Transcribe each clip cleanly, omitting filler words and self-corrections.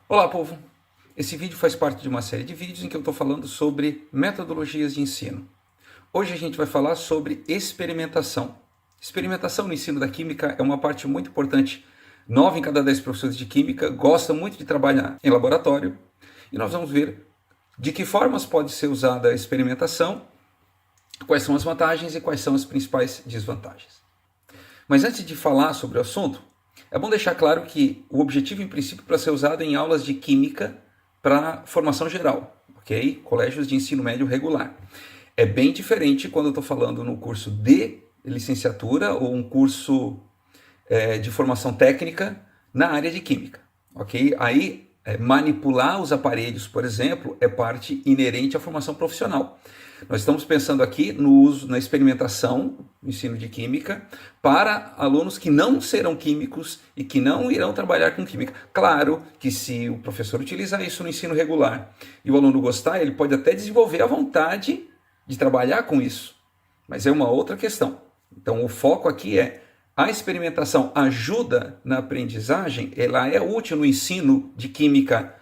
Olá, povo! Esse vídeo faz parte de uma série de vídeos em que eu estou falando sobre metodologias de ensino. Hoje a gente vai falar sobre experimentação. Experimentação no ensino da química é uma parte muito importante. 9 em cada 10 professores de química gostam muito de trabalhar em laboratório. E nós vamos ver de que formas pode ser usada a experimentação, quais são as vantagens e quais são as principais desvantagens. Mas antes de falar sobre o assunto, é bom deixar claro que o objetivo, em princípio, para ser usado em aulas de química para formação geral, ok? Colégios de ensino médio regular. É bem diferente quando eu estou falando no curso de licenciatura ou um curso de formação técnica na área de química, ok? Aí, manipular os aparelhos, por exemplo, é parte inerente à formação profissional. Nós estamos pensando aqui no uso, na experimentação, no ensino de química, para alunos que não serão químicos e que não irão trabalhar com química. Claro que se o professor utilizar isso no ensino regular e o aluno gostar, ele pode até desenvolver a vontade de trabalhar com isso, mas é uma outra questão. Então o foco aqui é a experimentação ajuda na aprendizagem, ela é útil no ensino de química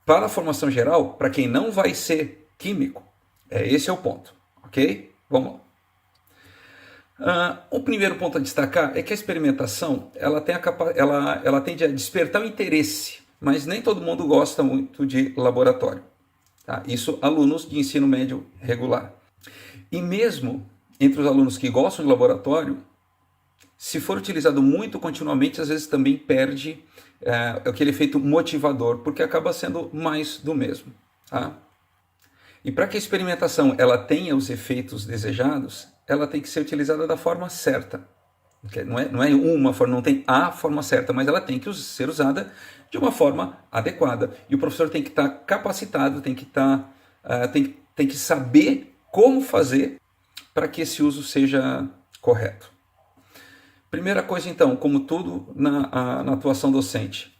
para a formação geral, para quem não vai ser químico. Esse é o ponto, ok? Vamos lá. O primeiro ponto a destacar é que a experimentação ela tende a despertar o interesse, mas nem todo mundo gosta muito de laboratório. Tá? Isso alunos de ensino médio regular. E mesmo entre os alunos que gostam de laboratório, se for utilizado muito continuamente, às vezes também perde aquele efeito motivador, porque acaba sendo mais do mesmo. Tá? E para que a experimentação ela tenha os efeitos desejados, ela tem que ser utilizada da forma certa. Não é uma forma, não tem a forma certa, mas ela tem que ser usada de uma forma adequada. E o professor tem que estar capacitado, tem que saber como fazer para que esse uso seja correto. Primeira coisa, então, como tudo na atuação docente,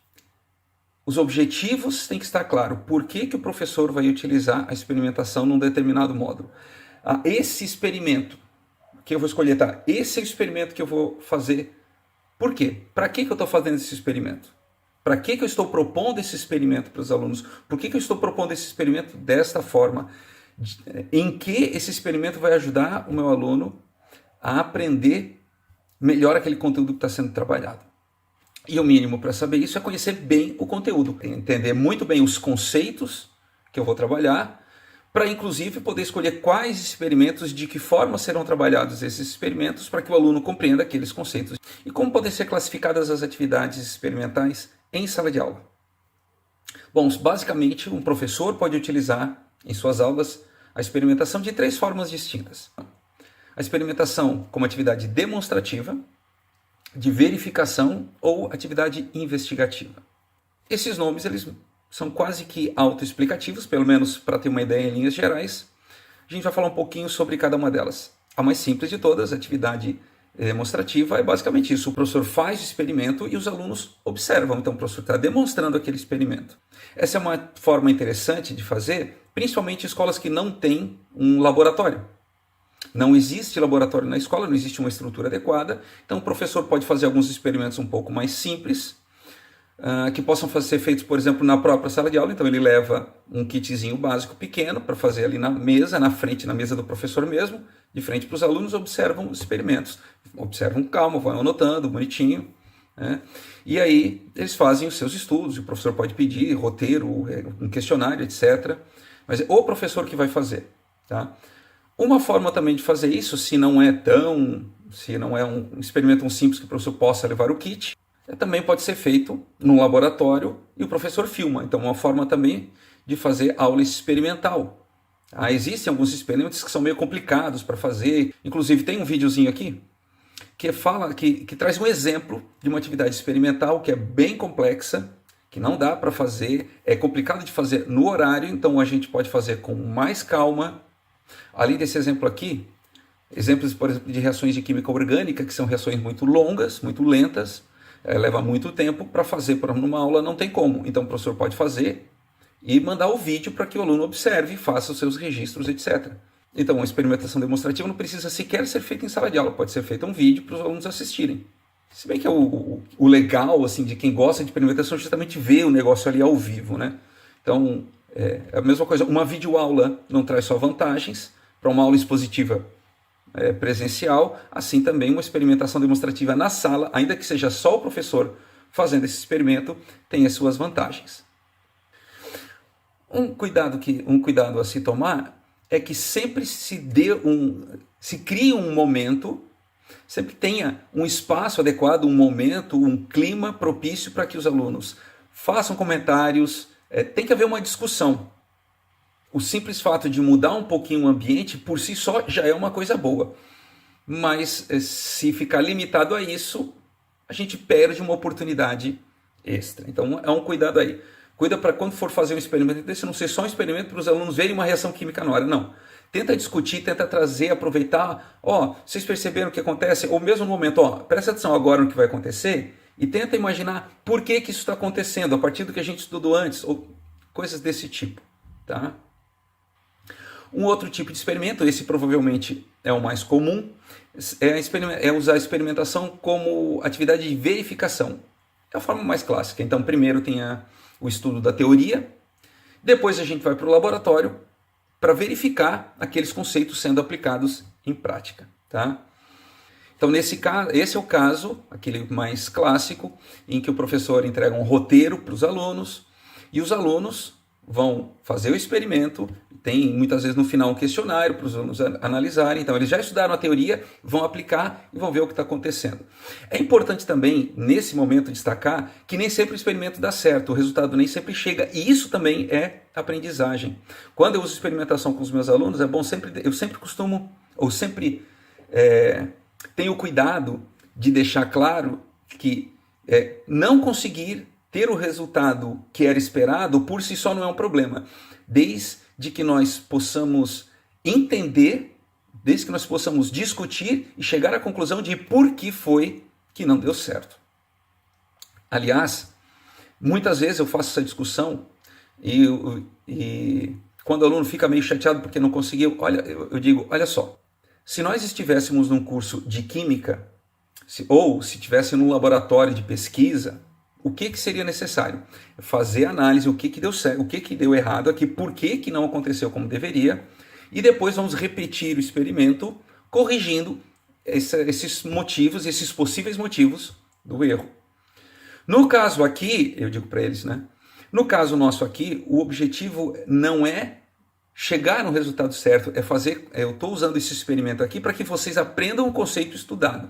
os objetivos têm que estar claros. Por que o professor vai utilizar a experimentação num determinado módulo? Esse experimento que eu vou escolher, tá? Esse é o experimento que eu vou fazer. Por quê? Para que eu estou fazendo esse experimento? Para que eu estou propondo esse experimento para os alunos? Por que eu estou propondo esse experimento desta forma? Em que esse experimento vai ajudar o meu aluno a aprender melhor aquele conteúdo que está sendo trabalhado? E o mínimo para saber isso é conhecer bem o conteúdo, entender muito bem os conceitos que eu vou trabalhar, para inclusive poder escolher quais experimentos, de que forma serão trabalhados esses experimentos, para que o aluno compreenda aqueles conceitos. E como podem ser classificadas as atividades experimentais em sala de aula? Bom, basicamente um professor pode utilizar em suas aulas a experimentação de 3 formas distintas. A experimentação como atividade demonstrativa, de verificação ou atividade investigativa. Esses nomes eles são quase que autoexplicativos, pelo menos para ter uma ideia em linhas gerais. A gente vai falar um pouquinho sobre cada uma delas. A mais simples de todas, a atividade demonstrativa, é basicamente isso. O professor faz o experimento e os alunos observam. Então o professor está demonstrando aquele experimento. Essa é uma forma interessante de fazer, principalmente em escolas que não têm um laboratório. Não existe laboratório na escola, não existe uma estrutura adequada, então o professor pode fazer alguns experimentos um pouco mais simples, que possam ser feitos, por exemplo, na própria sala de aula. Então ele leva um kitzinho básico pequeno para fazer ali na mesa, na mesa do professor mesmo, de frente para os alunos, observam os experimentos. Observam calma, vão anotando, bonitinho, né? E aí eles fazem os seus estudos, o professor pode pedir roteiro, um questionário, etc. Mas é o professor que vai fazer, tá? Uma forma também de fazer isso, se não é um experimento tão simples que o professor possa levar o kit, também pode ser feito num laboratório e o professor filma. Então, uma forma também de fazer aula experimental. Existem alguns experimentos que são meio complicados para fazer. Inclusive, tem um videozinho aqui que traz um exemplo de uma atividade experimental que é bem complexa, que não dá para fazer, é complicado de fazer no horário, então a gente pode fazer com mais calma. Além desse exemplo aqui, exemplos, por exemplo, de reações de química orgânica, que são reações muito longas, muito lentas, leva muito tempo para fazer, por exemplo, numa aula não tem como. Então o professor pode fazer e mandar o vídeo para que o aluno observe, faça os seus registros, etc. Então a experimentação demonstrativa não precisa sequer ser feita em sala de aula, pode ser feita um vídeo para os alunos assistirem. Se bem que é o legal assim, de quem gosta de experimentação é justamente ver o negócio ali ao vivo, né? Então, é a mesma coisa. Uma videoaula não traz só vantagens para uma aula expositiva presencial, assim também uma experimentação demonstrativa na sala, ainda que seja só o professor fazendo esse experimento, tem as suas vantagens. Um cuidado a se tomar é que sempre se crie um momento, sempre tenha um espaço adequado, um momento, um clima propício para que os alunos façam comentários, tem que haver uma discussão. O simples fato de mudar um pouquinho o ambiente, por si só, já é uma coisa boa. Mas se ficar limitado a isso, a gente perde uma oportunidade extra. Então é um cuidado aí. Cuida para quando for fazer um experimento desse, não ser só um experimento para os alunos verem uma reação química na hora. Não. Tenta discutir, tenta trazer, aproveitar. Vocês perceberam o que acontece? Ou mesmo no momento, presta atenção agora no que vai acontecer e tenta imaginar por que isso está acontecendo, a partir do que a gente estudou antes, ou coisas desse tipo. Tá? Um outro tipo de experimento, esse provavelmente é o mais comum, é usar a experimentação como atividade de verificação. É a forma mais clássica. Então, primeiro tem o estudo da teoria, depois a gente vai para o laboratório para verificar aqueles conceitos sendo aplicados em prática. Tá? Então, esse é o caso, aquele mais clássico, em que o professor entrega um roteiro para os alunos e os alunos vão fazer o experimento, tem muitas vezes no final um questionário para os alunos analisarem, então eles já estudaram a teoria, vão aplicar e vão ver o que está acontecendo. É importante também, nesse momento, destacar que nem sempre o experimento dá certo, o resultado nem sempre chega, e isso também é aprendizagem. Quando eu uso experimentação com os meus alunos, é bom eu sempre costumo, ou sempre tenho cuidado de deixar claro que não conseguir ter o resultado que era esperado por si só não é um problema, desde que nós possamos entender, desde que nós possamos discutir e chegar à conclusão de por que foi que não deu certo. Aliás, muitas vezes eu faço essa discussão e quando o aluno fica meio chateado porque não conseguiu, eu digo, olha só, se nós estivéssemos num curso de química, ou se estivesse num laboratório de pesquisa, o que seria necessário? Fazer análise, o que deu certo, o que deu errado aqui, por que não aconteceu como deveria, e depois vamos repetir o experimento, corrigindo esses motivos, esses possíveis motivos do erro. No caso aqui, eu digo para eles, né? No caso nosso aqui, o objetivo não é chegar no resultado certo, eu estou usando esse experimento aqui para que vocês aprendam o conceito estudado.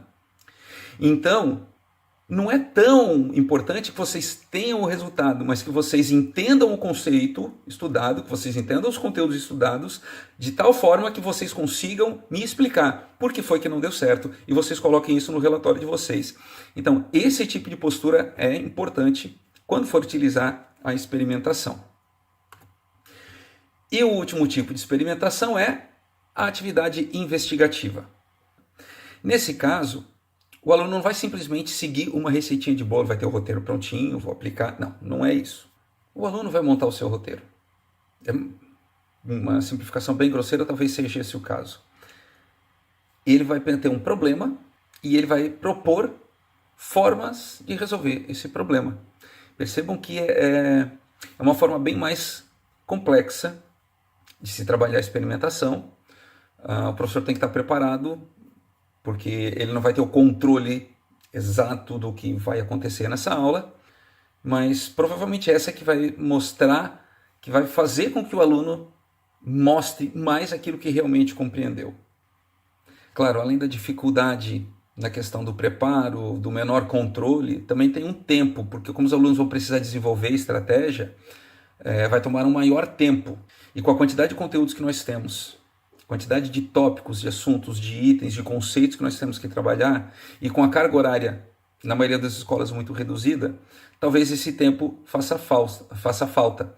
Então, não é tão importante que vocês tenham o resultado, mas que vocês entendam o conceito estudado, que vocês entendam os conteúdos estudados, de tal forma que vocês consigam me explicar por que foi que não deu certo e vocês coloquem isso no relatório de vocês. Então, esse tipo de postura é importante quando for utilizar a experimentação. E o último tipo de experimentação é a atividade investigativa. Nesse caso, o aluno não vai simplesmente seguir uma receitinha de bolo, vai ter o roteiro prontinho, vou aplicar. Não é isso. O aluno vai montar o seu roteiro. É uma simplificação bem grosseira, talvez seja esse o caso. Ele vai ter um problema e ele vai propor formas de resolver esse problema. Percebam que é uma forma bem mais complexa de se trabalhar a experimentação. O professor tem que estar preparado, porque ele não vai ter o controle exato do que vai acontecer nessa aula, mas provavelmente essa é que vai mostrar, que vai fazer com que o aluno mostre mais aquilo que realmente compreendeu. Claro, além da dificuldade na questão do preparo, do menor controle, também tem um tempo, porque como os alunos vão precisar desenvolver estratégia, vai tomar um maior tempo. E com a quantidade de conteúdos que nós temos, quantidade de tópicos, de assuntos, de itens, de conceitos que nós temos que trabalhar, e com a carga horária, na maioria das escolas, muito reduzida, talvez esse tempo faça falta.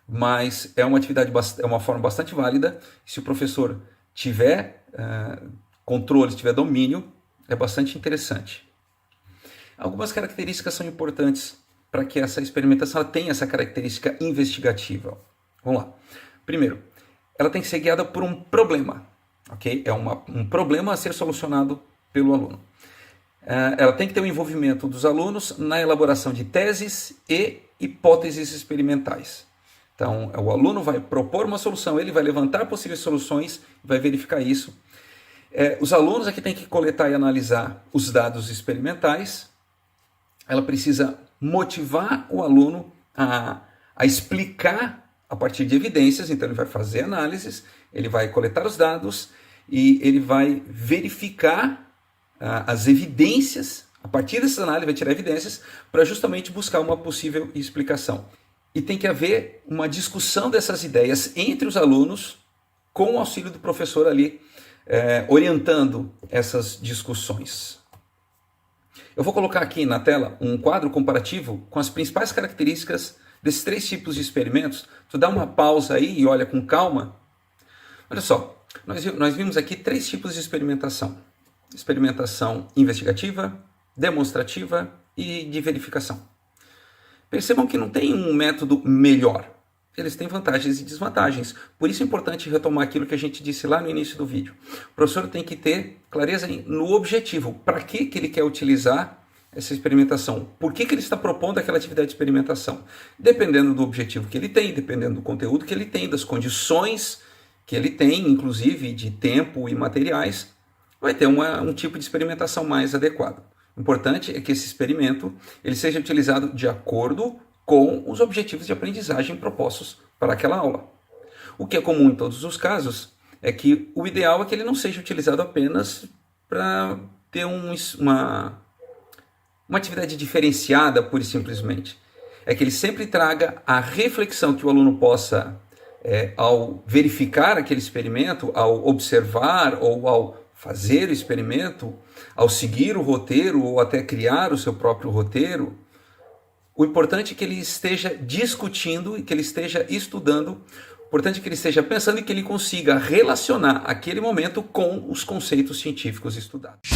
Mas é uma forma bastante válida. Se o professor tiver controle, tiver domínio, é bastante interessante. Algumas características são importantes para que essa experimentação tenha essa característica investigativa. Vamos lá. Primeiro, ela tem que ser guiada por um problema, ok? É um problema a ser solucionado pelo aluno. ela tem que ter o envolvimento dos alunos na elaboração de teses e hipóteses experimentais. Então, o aluno vai propor uma solução, ele vai levantar possíveis soluções, vai verificar isso. Os alunos aqui têm que coletar e analisar os dados experimentais. Ela precisa motivar o aluno a explicar a partir de evidências, então ele vai fazer análises, ele vai coletar os dados e ele vai verificar as evidências, a partir dessas análises vai tirar evidências para justamente buscar uma possível explicação. E tem que haver uma discussão dessas ideias entre os alunos com o auxílio do professor ali, orientando essas discussões. Eu vou colocar aqui na tela um quadro comparativo com as principais características desses 3 tipos de experimentos. Tu dá uma pausa aí e olha com calma. Olha só, nós vimos aqui 3 tipos de experimentação. Experimentação investigativa, demonstrativa e de verificação. Percebam que não tem um método melhor. Eles têm vantagens e desvantagens. Por isso é importante retomar aquilo que a gente disse lá no início do vídeo. O professor tem que ter clareza no objetivo. Para que ele quer utilizar essa experimentação? Por que ele está propondo aquela atividade de experimentação? Dependendo do objetivo que ele tem, dependendo do conteúdo que ele tem, das condições que ele tem, inclusive de tempo e materiais, vai ter um tipo de experimentação mais adequado. O importante é que esse experimento ele seja utilizado de acordo com os objetivos de aprendizagem propostos para aquela aula. O que é comum em todos os casos é que o ideal é que ele não seja utilizado apenas para ter uma atividade diferenciada, pura e simplesmente. É que ele sempre traga a reflexão que o aluno possa, ao verificar aquele experimento, ao observar ou ao fazer o experimento, ao seguir o roteiro ou até criar o seu próprio roteiro. O importante é que ele esteja discutindo e que ele esteja estudando. O importante é que ele esteja pensando e que ele consiga relacionar aquele momento com os conceitos científicos estudados.